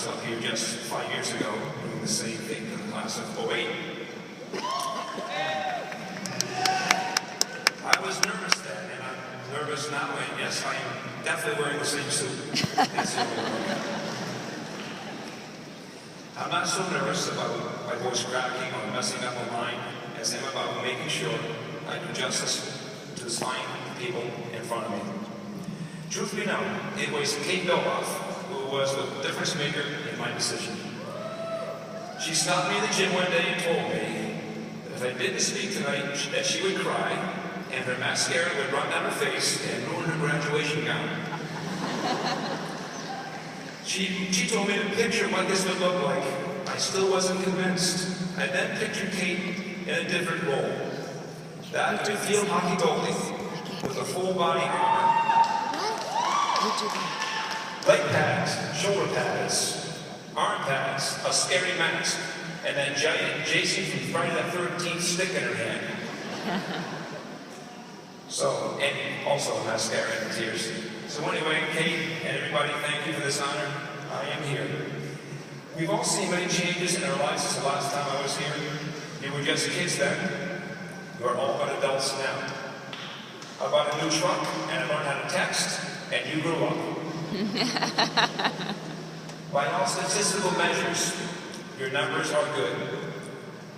was up here just 5 years ago doing the same thing for the class of '08. I was nervous then, and I'm nervous now, and yes, I am definitely wearing the same suit. That's it. I'm not so nervous about my voice cracking or messing up my mind as I am about making sure I do justice to the fine people in front of me. Truth be known, it was Kate Beloff who was the difference maker in my decision. She stopped me in the gym one day and told me that if I didn't speak tonight, that she would cry and her mascara would run down her face and ruin her graduation gown. She told me to picture what this would look like. I still wasn't convinced. I then pictured Kate in a different role. That of a field hockey goalie with a full body armor. Leg pads, shoulder pads, arm pads, a scary mask, and that giant Jason from Friday the 13th stick in her hand. So, and also a mascara and tears. So anyway, Kate and everybody, thank you for this honor. I am here. We've all seen many changes in our lives since the last time I was here. You were just kids then. You are all but adults now. I bought a new truck and I learned how to text, and you grew up. By all statistical measures, your numbers are good.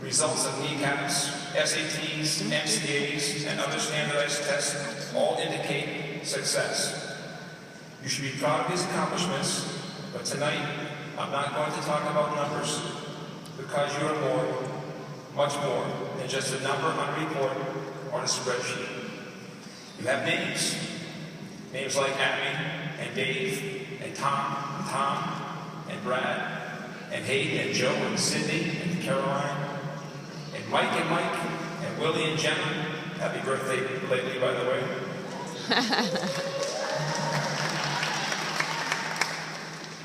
Results of kneecaps, SATs, MCAs, and other standardized tests all indicate success. You should be proud of these accomplishments, but tonight, I'm not going to talk about numbers, because you are more, much more, than just a number on a report or on a spreadsheet. You have names. Names like Abby, and Dave, and Tom, and Brad, and Hayden, and Joe, and Cindy, and Caroline, and Mike, and Willie, and Jenna. Happy birthday lately, by the way.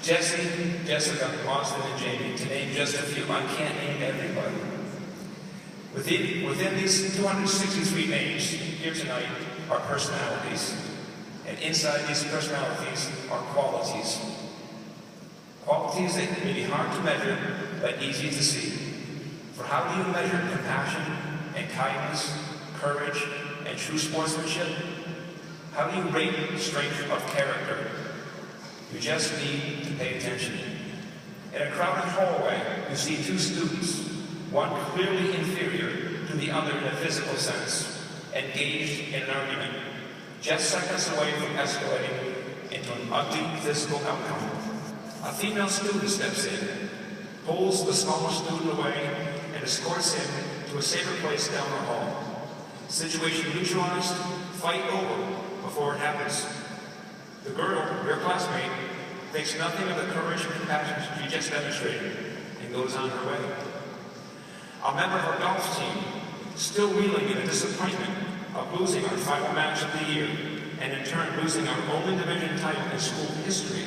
Jesse, Jessica, Austin, and Jamie, to name just a few. I can't name everybody. Within these 263 names here tonight are personalities. And inside these personalities are qualities. Qualities that may be hard to measure, but easy to see. For how do you measure compassion and kindness, courage, and true sportsmanship? How do you rate strength of character? You just need to pay attention. In a crowded hallway, you see two students, one clearly inferior to the other in a physical sense, engaged in an argument, just seconds away from escalating into an ugly physical outcome. A female student steps in, pulls the smaller student away, and escorts him to a safer place down the hall. Situation neutralized, fight over before it happens. The girl, your classmate, thinks nothing of the courage and compassion she just demonstrated and goes on her way. A member of our golf team, still reeling in the disappointment of losing our final match of the year, and in turn losing our only division title in school history,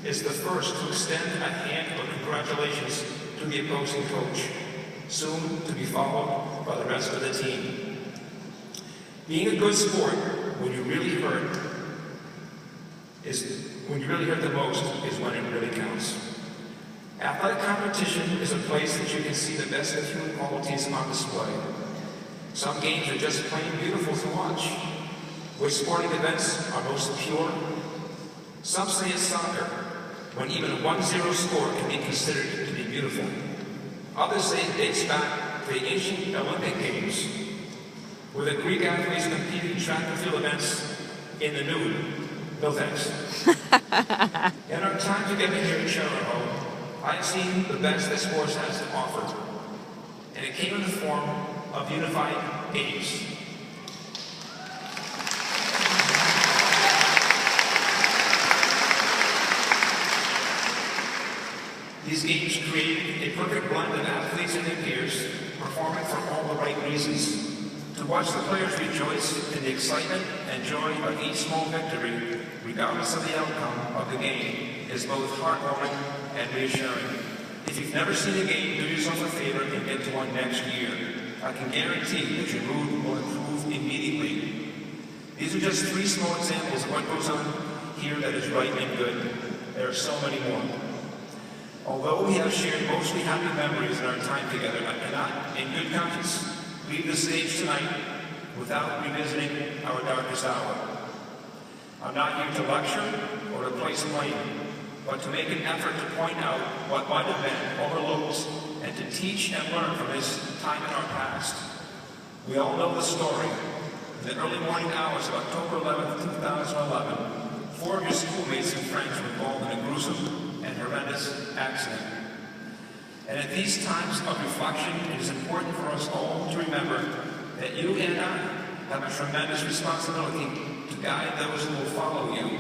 is the first to extend a hand of congratulations to the opposing coach, soon to be followed by the rest of the team. Being a good sport when you really hurt the most is when it really counts. Athletic competition is a place that you can see the best of human qualities on display. Some games are just plain beautiful to watch. Which sporting events are most pure? Some say it's soccer, when even a 1-0 score can be considered to be beautiful. Others say it dates back to the ancient Olympic Games, where the Greek athletes competed in track and field events in the nude. No thanks. In our time together here at Chariho, I've seen the best that sports has to offer, and it came in the form of unified games. These games create a perfect blend of athletes and their peers, performing for all the right reasons. To watch the players rejoice in the excitement and joy of each small victory, regardless of the outcome of the game, is both heartwarming and reassuring. If you've never seen a game, do yourself a favor and get to one next year. I can guarantee that your mood will improve immediately. These are just 3 small examples of what goes on here that is right and good. There are so many more. Although we have shared mostly happy memories in our time together, I cannot, in good conscience, leave the stage tonight without revisiting our darkest hour. I'm not here to lecture or to place blame, but to make an effort to point out what might have been overlooked and to teach and learn from this time in our past. We all know the story. In the early morning hours of October 11, 2011, 4 of your schoolmates and friends were involved in a gruesome and horrendous accident. And at these times of reflection, it is important for us all to remember that you and I have a tremendous responsibility to guide those who will follow you,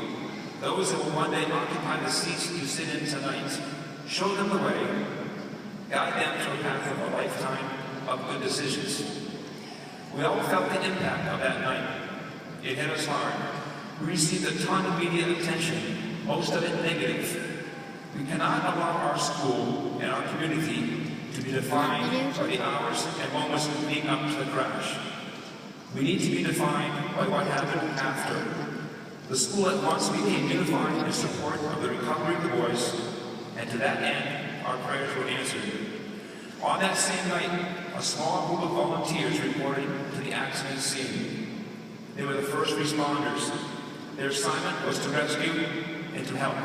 those that will one day occupy the seats you sit in tonight. Show them the way, guide them to a path of a lifetime of good decisions. We all felt the impact of that night. It hit us hard. We received a ton of media attention, most of it negative. We cannot allow our school and our community to be defined by the hours and moments leading up to the crash. We need to be defined by what happened after. The school at once became unified in support of the recovery of the boys, and to that end, our prayers were answered. On that same night, a small group of volunteers reported to the accident scene. They were the first responders. Their assignment was to rescue and to help.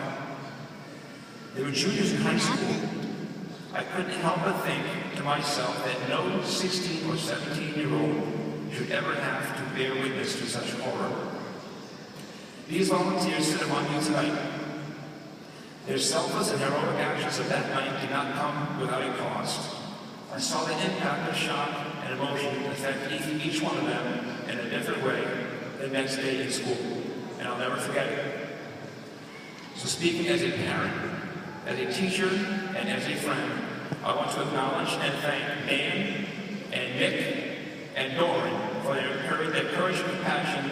They were juniors in high school. I couldn't help but think to myself that no 16 or 17-year-old should ever have to bear witness to such horror. These volunteers sit among you tonight. Their selfless and heroic actions of that night did not come without a cost. I saw the impact of shock and emotion affect each one of them in a different way the next day in school, and I'll never forget it. So speaking as a parent, as a teacher, and as a friend, I want to acknowledge and thank Dan and Nick and Doran for their courage and passion.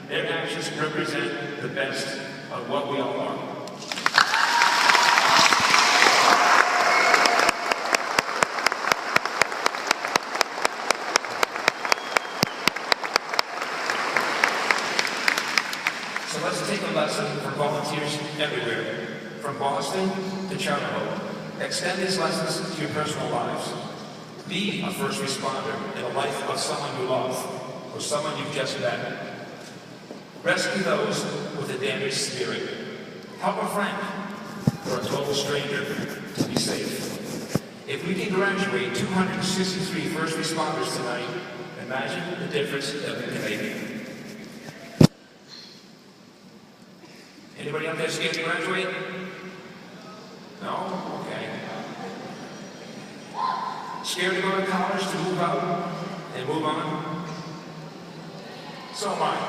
Their actions represent the best of what we all are. So let's take a lesson from volunteers everywhere, from Boston to Chariho. Extend these lessons to your personal lives. Be a first responder in the life of someone you love or someone you've just met. Rescue those with a damaged spirit. Help a friend or a total stranger to be safe. If we can graduate 263 first responders tonight, imagine the difference that we can make. Anybody out there scared to graduate? No? Okay. Scared to go to college, to move out and move on? So am I.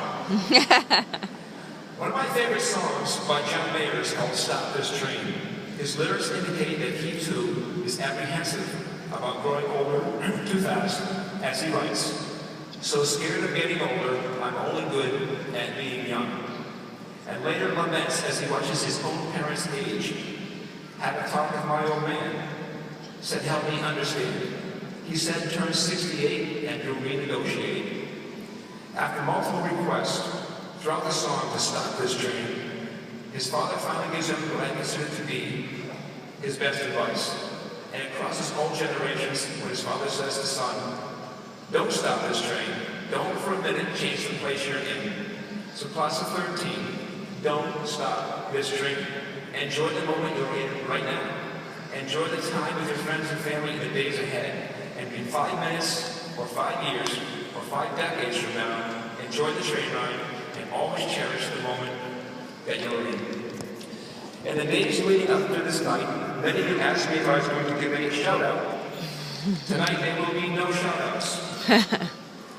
One of my favorite songs by John Mayer is called Stop This Train. His lyrics indicate that he too is apprehensive about growing older too fast, as he writes. So scared of getting older, I'm only good at being young. And later laments as he watches his own parents age. Had a talk with my old man. Said, help me understand. He said, turn 68 and you'll renegotiate. After multiple requests throughout the song to stop this train, his father finally gives him what I consider to be his best advice. And it crosses all generations when his father says to son, don't stop this train. Don't for a minute change the place you're in. So class of 13, don't stop this train. Enjoy the moment you're in right now. Enjoy the time with your friends and family in the days ahead. And in 5 minutes, or 5 years, or 5 decades from now, enjoy the train ride and always cherish the moment that you're in. In the days leading up to this night, many of you asked me if I was going to give a shout-out. Tonight there will be no shout-outs.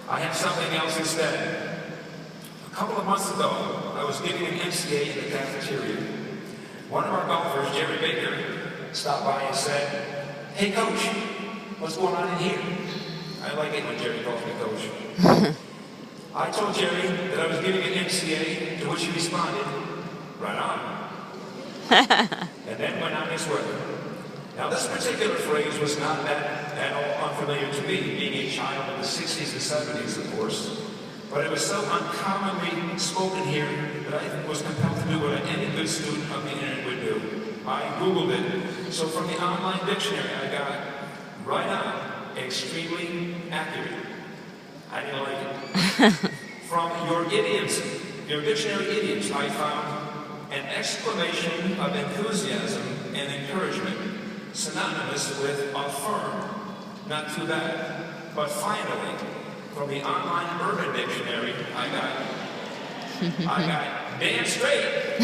I have something else instead. A couple of months ago, I was giving an MCA in the cafeteria. One of our golfers, Jerry Baker, stopped by and said, hey coach, what's going on in here? I like it when Jerry calls me coach. I told Jerry that I was giving an MCA, to which he responded, right on. And then went on his way. Now this particular phrase was not at all unfamiliar to me, being a child of the 60s and 70s, of course. But it was so uncommonly spoken here that I was compelled to do what any good student of the internet would do. I Googled it. So from the online dictionary, I got right on, extremely accurate. I didn't like it. From your idioms, your dictionary idioms, I found an exclamation of enthusiasm and encouragement, synonymous with affirm. Not too bad. But finally, from the online urban dictionary, I got damn straight.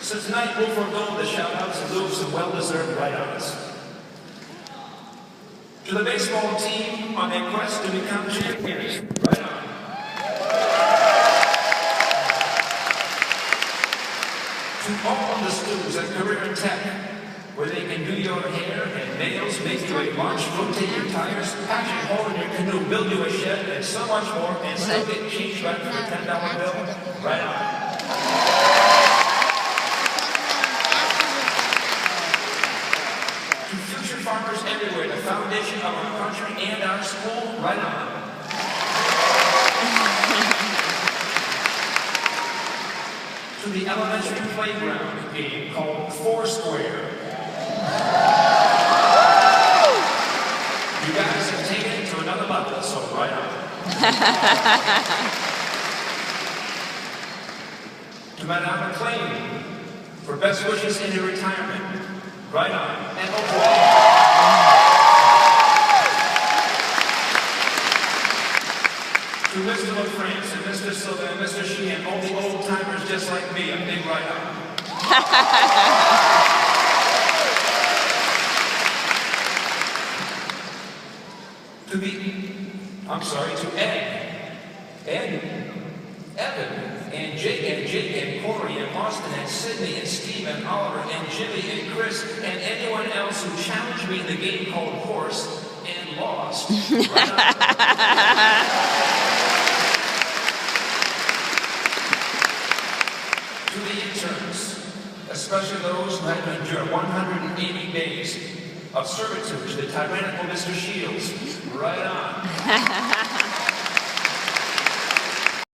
So tonight we'll forego the shout-outs and do some well-deserved write-ons. To the baseball team on a quest to become champions, right on. To all of the students at Career in Tech, where they can do your hair and nails, make you a launch, rotate your tires, patch a hole in your canoe, build you a shed, and so much more, and still get change back for the $10 bill, right on. To future farmers everywhere, the foundation of our country and our school, right on. To the elementary playground game called Foursquare. You guys have taken it to another level, so right on. To Madame McLean for best wishes in your retirement, right on. And to Mr. LaFrance and Mr. Silva and Mr. Sheehan, all the old timers just like me, a big right on. To Ed, Evan, and Jake and Corey and Austin and Sydney and Steve and Oliver and Jimmy and Chris and anyone else who challenged me in the game called Horse and lost. Right on. To the interns, especially those who had to endure 180 days of servitude to the tyrannical Mr. Shields. Right on.